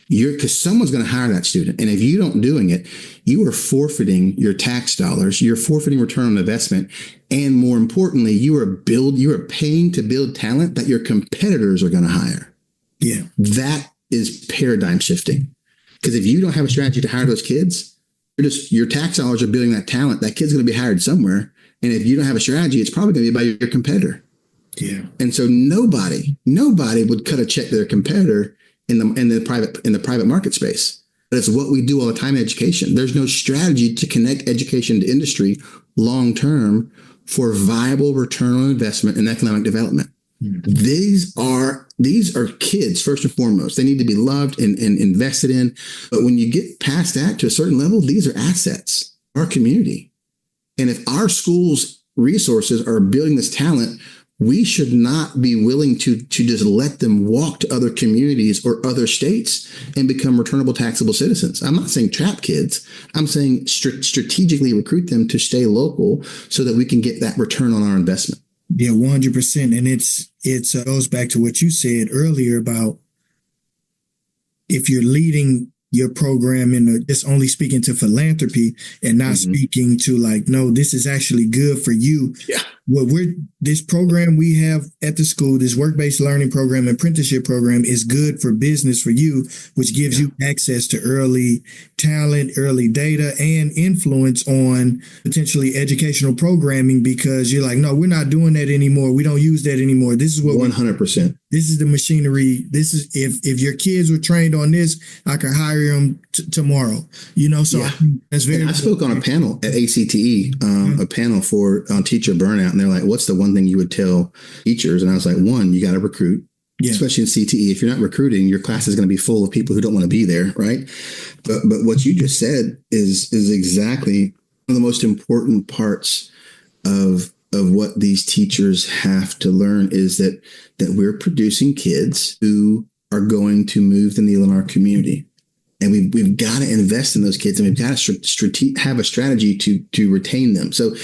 Because someone's going to hire that student. And if you don't doing it, you are forfeiting your tax dollars. You're forfeiting return on investment. And more importantly, you are paying to build talent that your competitors are going to hire. Yeah. That is paradigm shifting. Because if you don't have a strategy to hire those kids, your tax dollars are building that talent. That kid's going to be hired somewhere. And if you don't have a strategy, it's probably going to be by your competitor. Yeah. And so nobody would cut a check to their competitor in the private market space. But it's what we do all the time in education. There's no strategy to connect education to industry long term for viable return on investment and economic development. These are kids first and foremost. They need to be loved and invested in. But when you get past that to a certain level, these are assets, our community. And if our schools' resources are building this talent, we should not be willing to just let them walk to other communities or other states and become returnable taxable citizens. I'm not saying trap kids. I'm saying strategically recruit them to stay local so that we can get that return on our investment. Yeah, 100%. And it goes back to what you said earlier about if you're leading your program in just only speaking to philanthropy and not speaking to like, no, this is actually good for you. Yeah. This program we have at the school, this work-based learning program, apprenticeship program is good for business for you, which gives you access to early talent, early data, and influence on potentially educational programming because you're like, no, we're not doing that anymore. We don't use that anymore. This is what 100%. This is the machinery. This is if your kids were trained on this, I could hire them tomorrow. So I think that's very. And I spoke on a panel at ACTE, a panel for teacher burnout, and they're like, "What's the one thing you would tell teachers?" And I was like, "One, you got to recruit, especially in CTE. If you're not recruiting, your class is going to be full of people who don't want to be there, right?" But what you just said is exactly one of the most important parts of what these teachers have to learn is that we're producing kids who are going to move the needle in our community. And we've got to invest in those kids, and we've got to have a strategy to retain them. So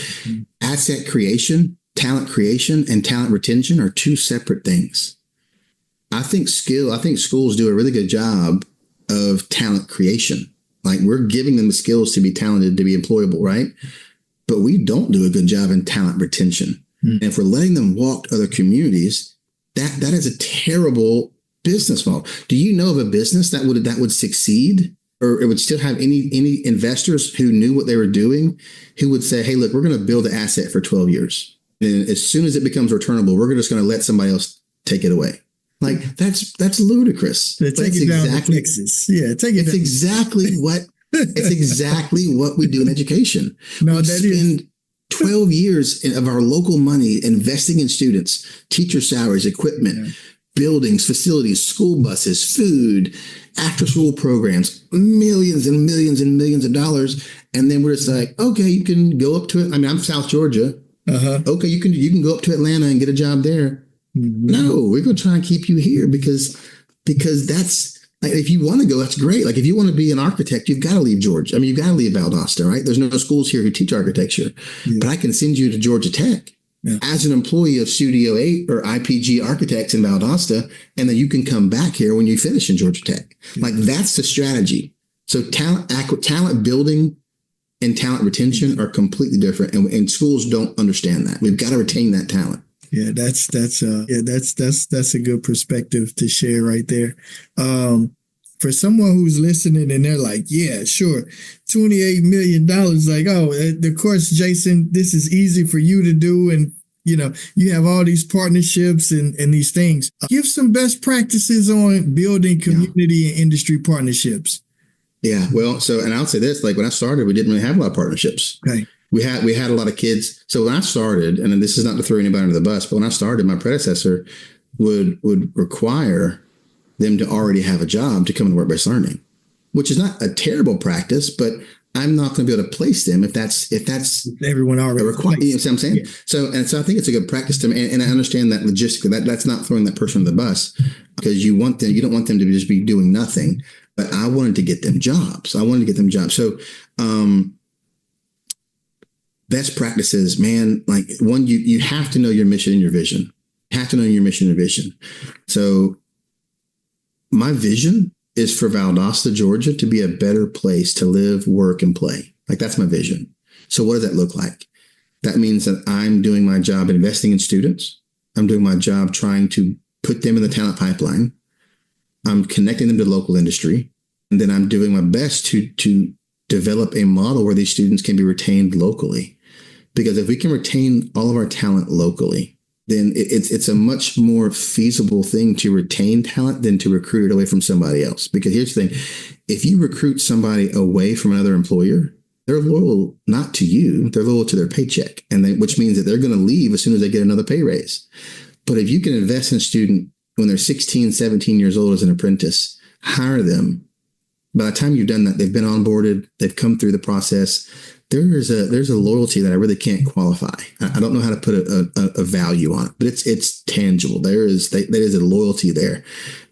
asset creation, talent creation, and talent retention are two separate things. I think schools do a really good job of talent creation. Like we're giving them the skills to be talented, to be employable, right? But we don't do a good job in talent retention. And if we're letting them walk to other communities, that is a terrible business model. Do you know of a business that would succeed, or it would still have any investors who knew what they were doing, who would say, "Hey, look, we're going to build an asset for 12 years. And as soon as it becomes returnable, we're just going to let somebody else take it away." Like that's ludicrous. Take it down to Texas. Yeah, take it. It's exactly what. It's exactly what we do in education. No, we spend 12 years of our local money investing in students, teacher salaries, equipment, buildings, facilities, school buses, food, after school programs, millions and millions and millions of dollars. And then we're just like, okay, you can go up to it. I mean, I'm South Georgia. Okay, you can go up to Atlanta and get a job there. No, we're going to try and keep you here because that's, like, if you want to go, that's great. Like if you want to be an architect, you've got to leave Georgia. I mean, you've got to leave Valdosta, right? There's no schools here who teach architecture, but I can send you to Georgia Tech as an employee of Studio 8 or IPG Architects in Valdosta, and then you can come back here when you finish in Georgia Tech. Like that's the strategy. So talent building and talent retention are completely different, and schools don't understand that. We've got to retain that talent. Yeah, that's a good perspective to share right there. For someone who's listening and they're like, yeah, sure, $28 million. Like, oh, of course, Jason, this is easy for you to do. And, you have all these partnerships and these things. Give some best practices on building community and industry partnerships. Yeah, well, and I'll say this, like when I started, we didn't really have a lot of partnerships. Okay. We had a lot of kids. So when I started, and this is not to throw anybody under the bus, but when I started, my predecessor would require them to already have a job to come into work-based learning, which is not a terrible practice, but I'm not going to be able to place them if that's everyone already required. You know what I'm saying? Yeah. So I think it's a good practice to me, and I understand that logistically. That's not throwing that person under the bus because you don't want them to just be doing nothing. But I wanted to get them jobs. So best practices, man, like one, you have to know your mission and your vision. So my vision is for Valdosta, Georgia to be a better place to live, work, and play. Like that's my vision. So what does that look like? That means that I'm doing my job investing in students. I'm doing my job trying to put them in the talent pipeline. I'm connecting them to local industry. And then I'm doing my best to develop a model where these students can be retained locally. Because if we can retain all of our talent locally, then it's a much more feasible thing to retain talent than to recruit it away from somebody else. Because here's the thing, if you recruit somebody away from another employer, they're loyal not to you, they're loyal to their paycheck, which means that they're going to leave as soon as they get another pay raise. But if you can invest in a student when they're 16, 17 years old as an apprentice, hire them. By the time you've done that, they've been onboarded, they've come through the process. There's a loyalty that I really can't qualify. I don't know how to put a value on it, but it's tangible. There is a loyalty there.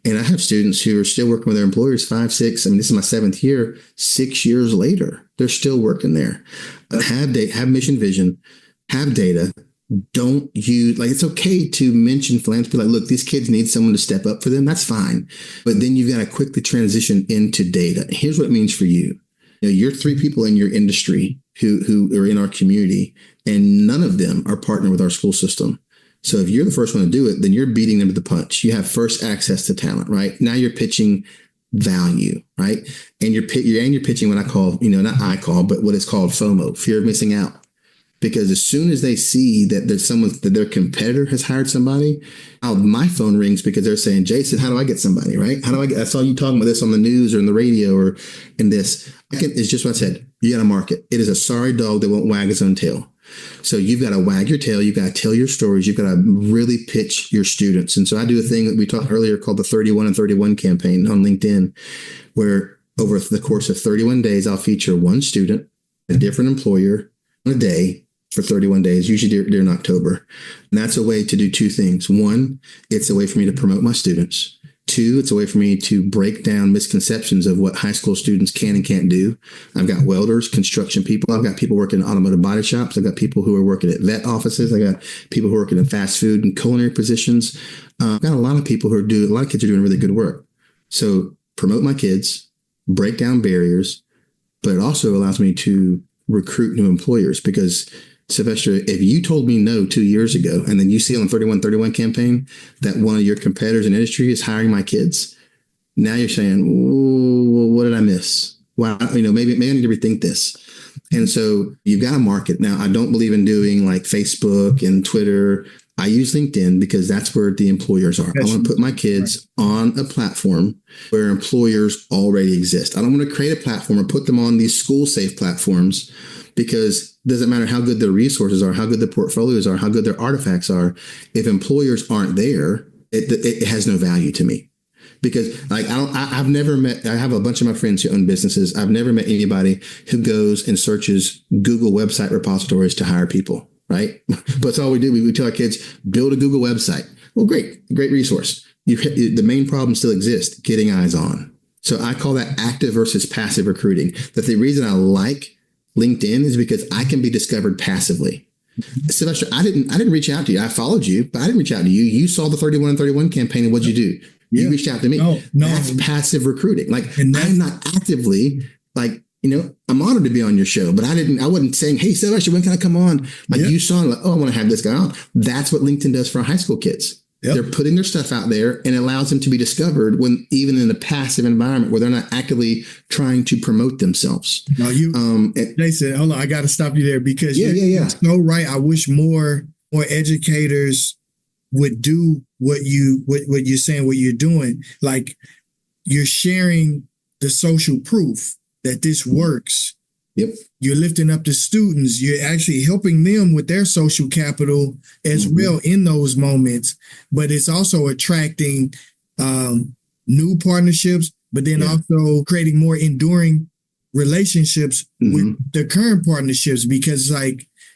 And I have students who are still working with their employers 5, 6. I mean, this is my 7th year. 6 years later, they're still working there. Have mission vision, have data. Don't use, like, it's okay to mention philanthropy. Like, look, these kids need someone to step up for them. That's fine. But then you've got to quickly transition into data. Here's what it means for you. You're 3 people in your industry who are in our community, and none of them are partnered with our school system. So if you're the first one to do it, then you're beating them to the punch. You have first access to talent, right? Now you're pitching value, right? And you're pitching what I call, not I call, but what is called FOMO, fear of missing out. Because as soon as they see that that their competitor has hired somebody, my phone rings because they're saying, Jason, how do I get somebody, right? I saw you talking about this on the news or in the radio or in this. It's just what I said. You got to market. It is a sorry dog that won't wag his own tail. So you've got to wag your tail. You've got to tell your stories. You've got to really pitch your students. And so I do a thing that we talked earlier called the 31 and 31 campaign on LinkedIn, where over the course of 31 days, I'll feature one student, a different employer on a day for 31 days, usually during October. And that's a way to do 2 things. 1, it's a way for me to promote my students. 2, it's a way for me to break down misconceptions of what high school students can and can't do. I've got welders, construction people. I've got people working in automotive body shops. I've got people who are working at vet offices. I got people who are working in fast food and culinary positions. I've got a lot of people a lot of kids are doing really good work. So promote my kids, break down barriers, but it also allows me to recruit new employers because Sylvester, if you told me no 2 years ago, and then you see on the 3131 campaign that one of your competitors in industry is hiring my kids, now you're saying, well, what did I miss? Wow, maybe I need to rethink this. And so you've got to market. Now, I don't believe in doing like Facebook and Twitter. I use LinkedIn because that's where the employers are. I want to put my kids on a platform where employers already exist. I don't want to create a platform or put them on these school safe platforms because it doesn't matter how good their resources are, how good their portfolios are, how good their artifacts are. If employers aren't there, it has no value to me. Because I've never met, I have a bunch of my friends who own businesses. I've never met anybody who goes and searches Google website repositories to hire people, right? But that's all we do. We tell our kids, build a Google website. Well, great resource. The main problem still exists, getting eyes on. So I call that active versus passive recruiting. That the reason I like LinkedIn is because I can be discovered passively. Sylvester, I didn't reach out to you. I followed you, but I didn't reach out to you. You saw the 31 and 31 campagn, and what'd you do? You reached out to me. No. That's passive recruiting. I'm not actively I'm honored to be on your show, but I wasn't saying, hey, Sylvester, when can I come on? You saw, I want to have this guy on. That's what LinkedIn does for high school kids. Yep. They're putting their stuff out there and it allows them to be discovered when even in a passive environment where they're not actively trying to promote themselves. No, Jason, hold on. I got to stop you there because you're so right. I wish more educators would do what you're saying, what you're doing. Like you're sharing the social proof that this works. Yep. You're lifting up the students. You're actually helping them with their social capital as well in those moments. But it's also attracting new partnerships, but then also creating more enduring relationships with the current partnerships because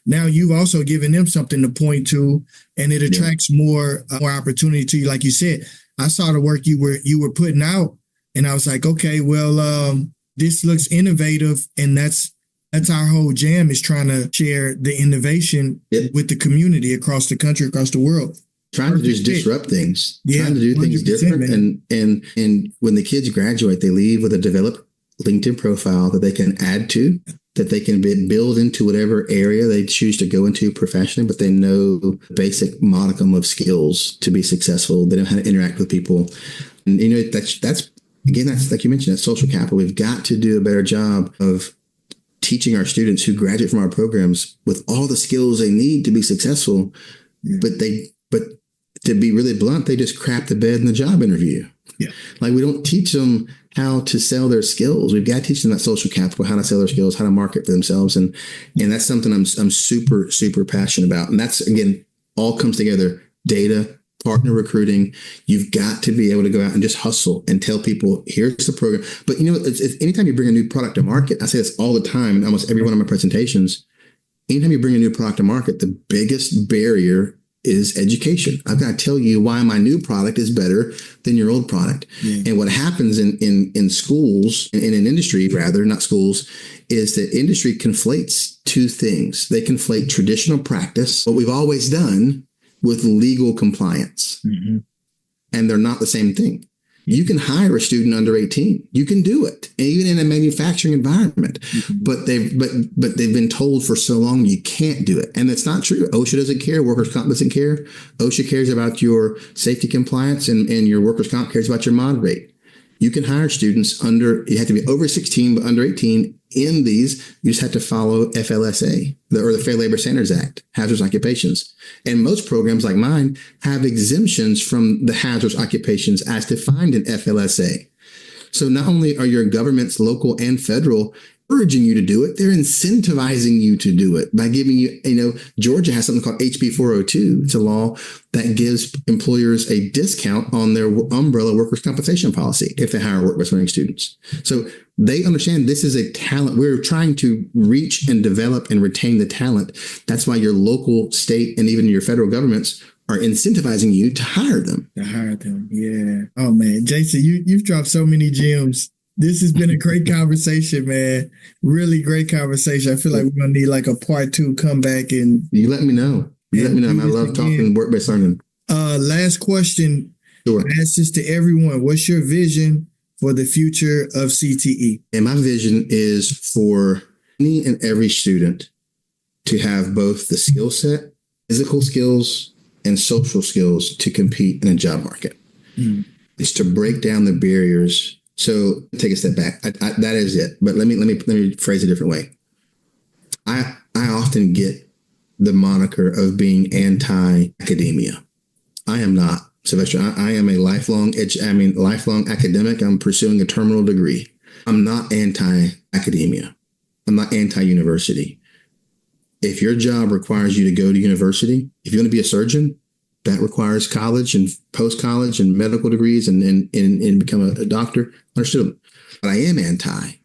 now you've also given them something to point to and it attracts more opportunity to you. Like you said, I saw the work you were putting out and I was like, okay, well, this looks innovative and that's our whole jam is trying to share the innovation with the community across the country, across the world. Trying to just disrupt things, trying to do things different. And when the kids graduate, they leave with a developed LinkedIn profile that they can add to, that they can build into whatever area they choose to go into professionally, but they know the basic modicum of skills to be successful. They know how to interact with people. And, that's like you mentioned, that social capital. We've got to do a better job of teaching our students who graduate from our programs with all the skills they need to be successful. But to be really blunt, they just crap the bed in the job interview. Yeah. Like we don't teach them how to sell their skills. We've got to teach them that social capital, how to sell their skills, how to market for themselves. And that's something I'm super, super passionate about. And that's, again, all comes together: data, partner recruiting. You've got to be able to go out and just hustle and tell people, here's the program. But it's anytime you bring a new product to market, I say this all the time in almost every one of my presentations. Anytime you bring a new product to market, the biggest barrier is education. I've got to tell you why my new product is better than your old product. Yeah. And what happens in schools, in an industry rather, not schools, is that industry conflates two things. They conflate traditional practice, what we've always done, with legal compliance. Mm-hmm. And they're not the same thing. You can hire a student under 18. You can do it, even in a manufacturing environment. Mm-hmm. But they've been told for so long you can't do it, and it's not true. OSHA doesn't care. Workers' comp doesn't care. OSHA cares about your safety compliance, and your workers' comp cares about your mod rate. You can hire students you have to be over 16, but under 18 in these. You just have to follow FLSA, or the Fair Labor Standards Act, hazardous occupations. And most programs like mine have exemptions from the hazardous occupations as defined in FLSA. So not only are your governments, local and federal, urging you to do it, they're incentivizing you to do it by giving you, Georgia has something called HB 402. It's a law that gives employers a discount on their umbrella workers' compensation policy if they hire work-based learning students. So they understand this is a talent. We're trying to reach and develop and retain the talent. That's why your local, state, and even your federal governments are incentivizing you to hire them. Yeah. Oh man, Jason, you've dropped so many gems. This has been a great conversation, man. Really great conversation. I feel like we're going to need like a part 2 comeback. And you let me know. I love talking work-based learning. Last question. Sure. I ask this to everyone. What's your vision for the future of CTE? And my vision is for any and every student to have both the skill set, physical skills, and social skills to compete in a job market. Mm. It's to break down the barriers. So take a step back. That is it. But let me phrase it a different way. I often get the moniker of being anti-academia. I am not, Sylvester. I am a lifelong academic. I'm pursuing a terminal degree. I'm not anti-academia. I'm not anti-university. If your job requires you to go to university, if you want to be a surgeon, that requires college and post-college and medical degrees and become a doctor. Understood. What I am anti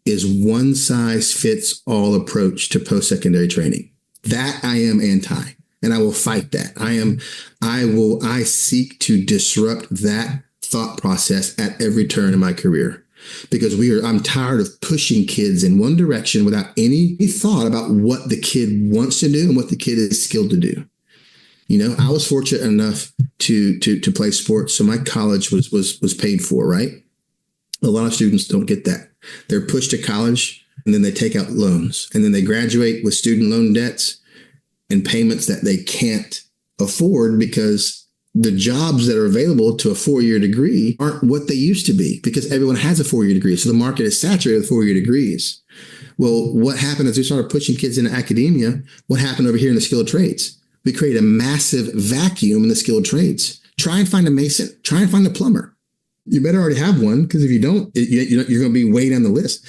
is one size fits all approach to post-secondary training. That I am anti, and I will fight that. I seek to disrupt that thought process at every turn in my career, because I'm tired of pushing kids in one direction without any thought about what the kid wants to do and what the kid is skilled to do. I was fortunate enough to play sports, so my college was paid for, right? A lot of students don't get that. They're pushed to college, and then they take out loans, and then they graduate with student loan debts and payments that they can't afford because the jobs that are available to a 4-year degree aren't what they used to be, because everyone has a 4-year degree. So the market is saturated with 4-year degrees. Well, what happened as we started pushing kids into academia? What happened over here in the skilled trades? We create a massive vacuum in the skilled trades. Try and find a mason. Try and find a plumber. You better already have one, because if you don't, you're going to be way down the list.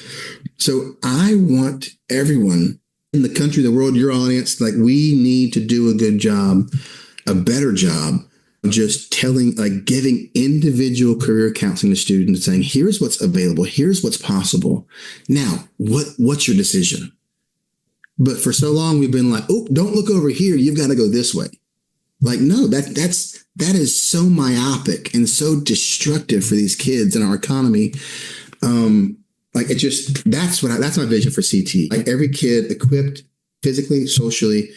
So I want everyone in the country, the world, your audience, like, we need to do a good job, a better job of just giving individual career counseling to students, saying, here's what's available. Here's what's possible. Now, what's your decision? But for so long, we've been like, oh, don't look over here. You've got to go this way. Like, no, that is so myopic and so destructive for these kids and our economy. That's my vision for CTE. Like, every kid equipped physically, socially,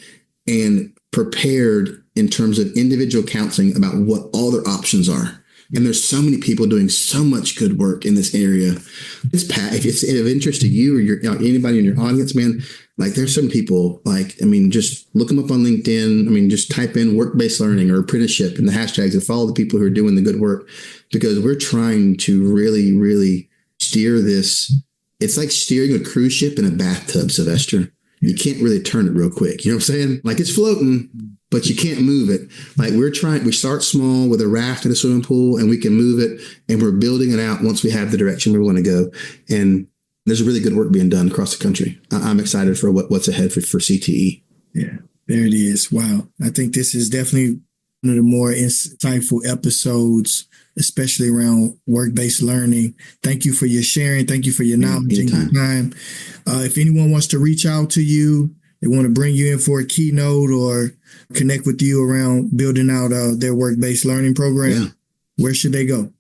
and prepared in terms of individual counseling about what all their options are. And there's so many people doing so much good work in this area. If it's of interest to you or anybody in your audience, man, like, there's some people, just look them up on LinkedIn. Just type in work-based learning or apprenticeship in the hashtags and follow the people who are doing the good work, because we're trying to really, really steer this. It's like steering a cruise ship in a bathtub, Sylvester. You can't really turn it real quick. You know what I'm saying? Like, it's floating, but you can't move it. Like, we start small with a raft in a swimming pool, and we can move it, and we're building it out once we have the direction we want to go. And there's really good work being done across the country. I'm excited for what's ahead for CTE. Yeah, there it is. Wow. I think this is definitely of the more insightful episodes, especially around work-based learning. Thank you for your sharing. Thank you for your knowledge and your time. If anyone wants to reach out to you, they want to bring you in for a keynote or connect with you around building out their work-based learning program, where should they go?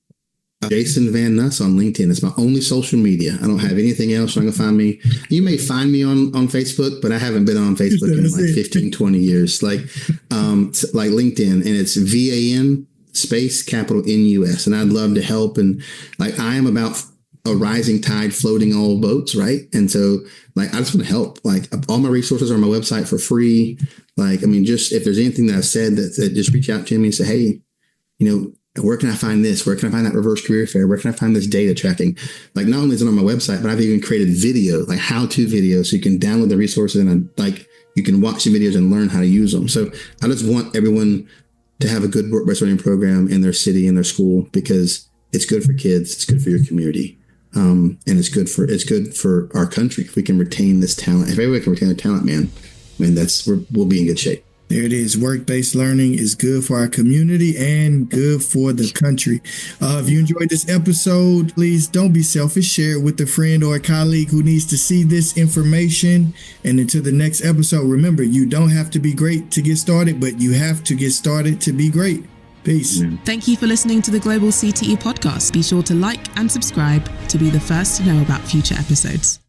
Jason Van Nus on LinkedIn. It's my only social media. I don't have anything else. You're going to find me. You may find me on Facebook, but I haven't been on Facebook in like 15, 20 years. Like LinkedIn, and it's VAN space capital NUS. And I'd love to help. And like, I am about a rising tide floating all boats, right? And so like, I just want to help. Like, all my resources are on my website for free. Like, I mean, just if there's anything that I've said that just reach out to me and say, hey, you know, where can I find this? Where can I find that reverse career fair? Where can I find this data tracking? Like, not only is it on my website, but I've even created video, like how-to videos, so you can download the resources and like you can watch the videos and learn how to use them. So I just want everyone to have a good work-based learning program in their city, in their school, because it's good for kids, it's good for your community, and it's good for our country. If we can retain this talent, if everybody can retain their talent, man, I mean, we'll be in good shape. There it is. Work-based learning is good for our community and good for the country. If you enjoyed this episode, please don't be selfish. Share it with a friend or a colleague who needs to see this information. And until the next episode, remember, you don't have to be great to get started, but you have to get started to be great. Peace. Thank you for listening to the Global CTE Podcast. Be sure to like and subscribe to be the first to know about future episodes.